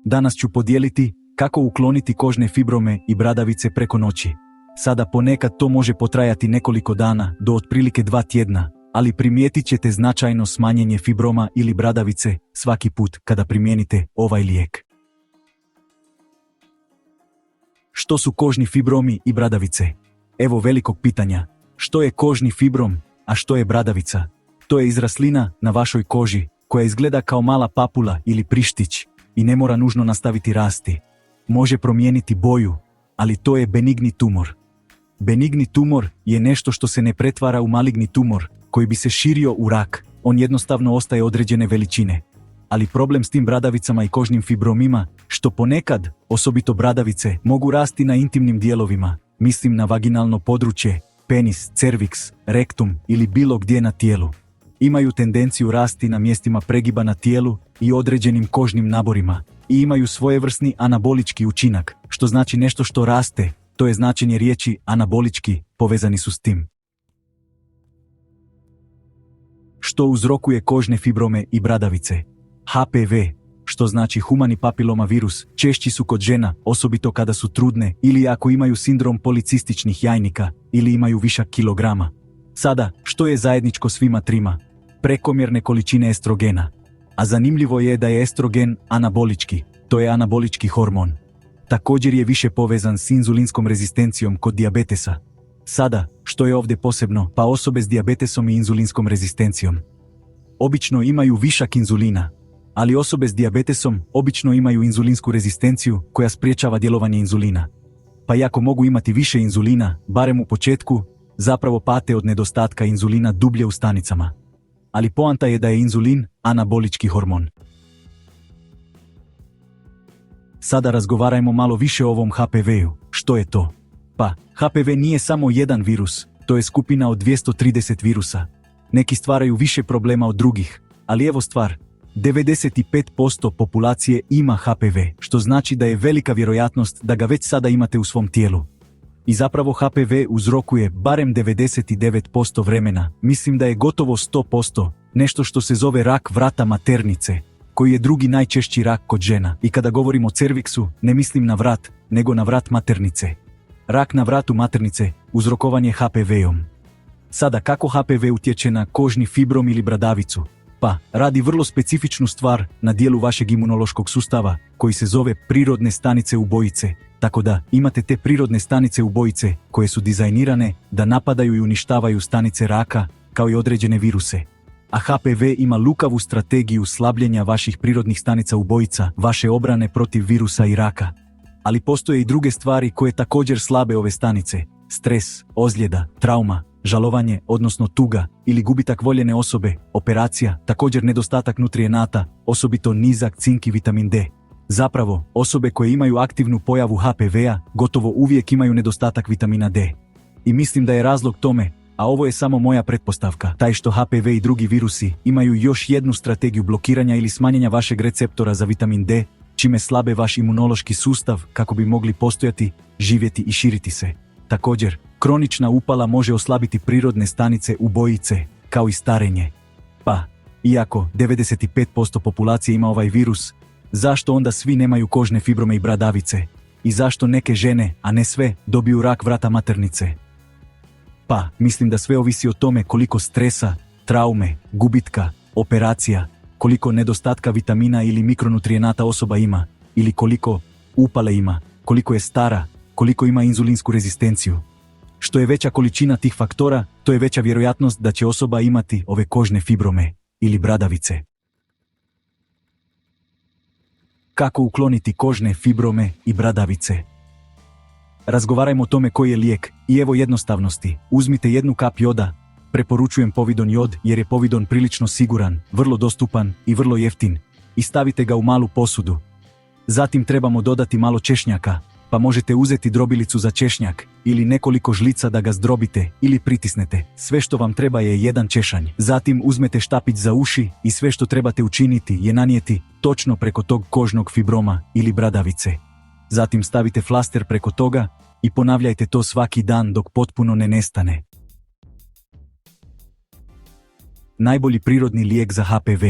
Danas ću podijeliti kako ukloniti kožne fibrome i bradavice preko noći. Sada ponekad to može potrajati nekoliko dana do otprilike 2 tjedna, ali primijetit ćete značajno smanjenje fibroma ili bradavice svaki put kada primijenite ovaj lijek. Što su kožni fibromi i bradavice? Evo velikog pitanja. Što je kožni fibrom, a što je bradavica? To je izraslina na vašoj koži koja izgleda kao mala papula ili prištić i ne mora nužno nastaviti rasti. Može promijeniti boju, ali to je benigni tumor. Benigni tumor je nešto što se ne pretvara u maligni tumor koji bi se širio u rak, on jednostavno ostaje određene veličine. Ali problem s tim bradavicama i kožnim fibromima, što ponekad, osobito bradavice, mogu rasti na intimnim dijelovima, mislim na vaginalno područje, penis, cerviks, rektum ili bilo gdje na tijelu. Imaju tendenciju rasti na mjestima pregiba na tijelu i određenim kožnim naborima i imaju svojevrsni anabolički učinak, što znači nešto što raste, to je značenje riječi anabolički, povezani su s tim. Što uzrokuje kožne fibrome i bradavice? HPV, što znači humani papiloma virus, češći su kod žena, osobito kada su trudne ili ako imaju sindrom policističnih jajnika ili imaju višak kilograma. Sada, što je zajedničko svima trima? Prekomjerne količine estrogena. A zanimljivo je da je estrogen anabolički, to je anabolički hormon. Također je više povezan s inzulinskom rezistencijom kod dijabetesa. Sada, što je ovdje posebno, pa osobe s dijabetesom i inzulinskom rezistencijom obično imaju višak inzulina, ali osobe s dijabetesom obično imaju inzulinsku rezistenciju koja spriječava djelovanje inzulina. Pa iako mogu imati više inzulina, barem u početku, zapravo pate od nedostatka inzulina dublje u stanicama. Ali poanta je da je inzulin anabolički hormon. Sada razgovarajmo malo više o ovom HPV-u. Što je to? Pa, HPV nije samo jedan virus, to je skupina od 230 virusa. Neki stvaraju više problema od drugih, ali evo stvar, 95% populacije ima HPV, što znači da je velika vjerojatnost da ga već sada imate u svom tijelu. I zapravo HPV uzrokuje barem 99% vremena, mislim da je gotovo 100%, nešto što se zove rak vrata maternice, koji je drugi najčešći rak kod žena. I kada govorim o cerviksu, ne mislim na vrat, nego na vrat maternice. Rak na vratu maternice uzrokovan je HPV-om. Sada, kako HPV utječe na kožni fibrom ili bradavicu? Pa, radi vrlo specifičnu stvar na dijelu vašeg imunološkog sustava, koji se zove prirodne stanice ubojice, tako da imate te prirodne stanice ubojice koje su dizajnirane da napadaju i uništavaju stanice raka, kao i određene viruse. A HPV ima lukavu strategiju slabljenja vaših prirodnih stanica ubojica, vaše obrane protiv virusa i raka. Ali postoje i druge stvari koje također slabe ove stanice: stres, ozljeda, trauma, žalovanje, odnosno tuga ili gubitak voljene osobe, operacija, također nedostatak nutrijenata, osobito nizak cink i vitamin D. Zapravo, osobe koje imaju aktivnu pojavu HPV-a gotovo uvijek imaju nedostatak vitamina D. I mislim da je razlog tome, a ovo je samo moja pretpostavka, taj što HPV i drugi virusi imaju još jednu strategiju blokiranja ili smanjenja vašeg receptora za vitamin D, čime slabe vaš imunološki sustav kako bi mogli postojati, živjeti i širiti se. Također, kronična upala može oslabiti prirodne stanice ubojice, kao i starenje. Pa, iako 95% populacije ima ovaj virus, zašto onda svi nemaju kožne fibrome i bradavice? I zašto neke žene, a ne sve, dobiju rak vrata maternice? Pa, mislim da sve ovisi o tome koliko stresa, traume, gubitka, operacija, koliko nedostatka vitamina ili mikronutrijenata osoba ima, ili koliko upale ima, koliko je stara, koliko ima inzulinsku rezistenciju. Što je veća količina tih faktora, to je veća vjerojatnost da će osoba imati ove kožne fibrome ili bradavice. Kako ukloniti kožne fibrome i bradavice? Razgovarajmo o tome koji je lijek i evo jednostavnosti. Uzmite 1 kap joda. Preporučujem povidon jod jer je povidon prilično siguran, vrlo dostupan i vrlo jeftin, i stavite ga u malu posudu. Zatim trebamo dodati malo češnjaka, pa možete uzeti drobilicu za češnjak ili nekoliko žlica da ga zdrobite ili pritisnete. Sve što vam treba je 1 češanj. Zatim uzmete štapić za uši i sve što trebate učiniti je nanijeti točno preko tog kožnog fibroma ili bradavice. Zatim stavite flaster preko toga i ponavljajte to svaki dan dok potpuno ne nestane. Najbolji prirodni lijek za HPV.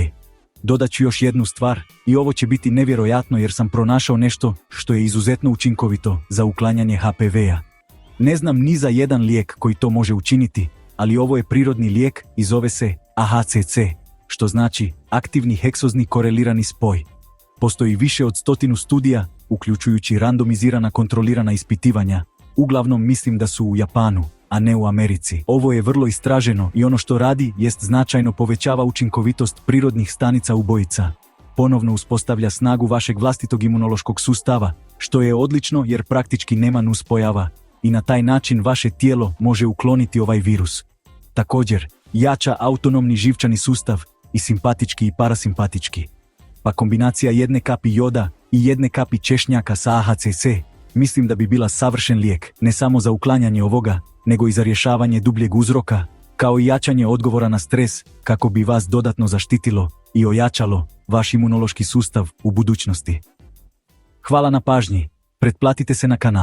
Dodat ću još jednu stvar i ovo će biti nevjerojatno jer sam pronašao nešto što je izuzetno učinkovito za uklanjanje HPV-a. Ne znam ni za jedan lijek koji to može učiniti, ali ovo je prirodni lijek i zove se AHCC, što znači aktivni heksozni korelirani spoj. Postoji više od 100 studija, uključujući randomizirana kontrolirana ispitivanja. Uglavnom mislim da su u Japanu, a ne u Americi. Ovo je vrlo istraženo i ono što radi jest značajno povećava učinkovitost prirodnih stanica ubojica. Ponovno uspostavlja snagu vašeg vlastitog imunološkog sustava, što je odlično jer praktički nema nuspojava i na taj način vaše tijelo može ukloniti ovaj virus. Također, jača autonomni živčani sustav i simpatički i parasimpatički. Pa kombinacija jedne kapi joda i jedne kapi češnjaka sa AHCC mislim da bi bila savršen lijek, ne samo za uklanjanje ovoga, nego i za rješavanje dubljeg uzroka, kao i jačanje odgovora na stres, kako bi vas dodatno zaštitilo i ojačalo vaš imunološki sustav u budućnosti. Hvala na pažnji, pretplatite se na kanal.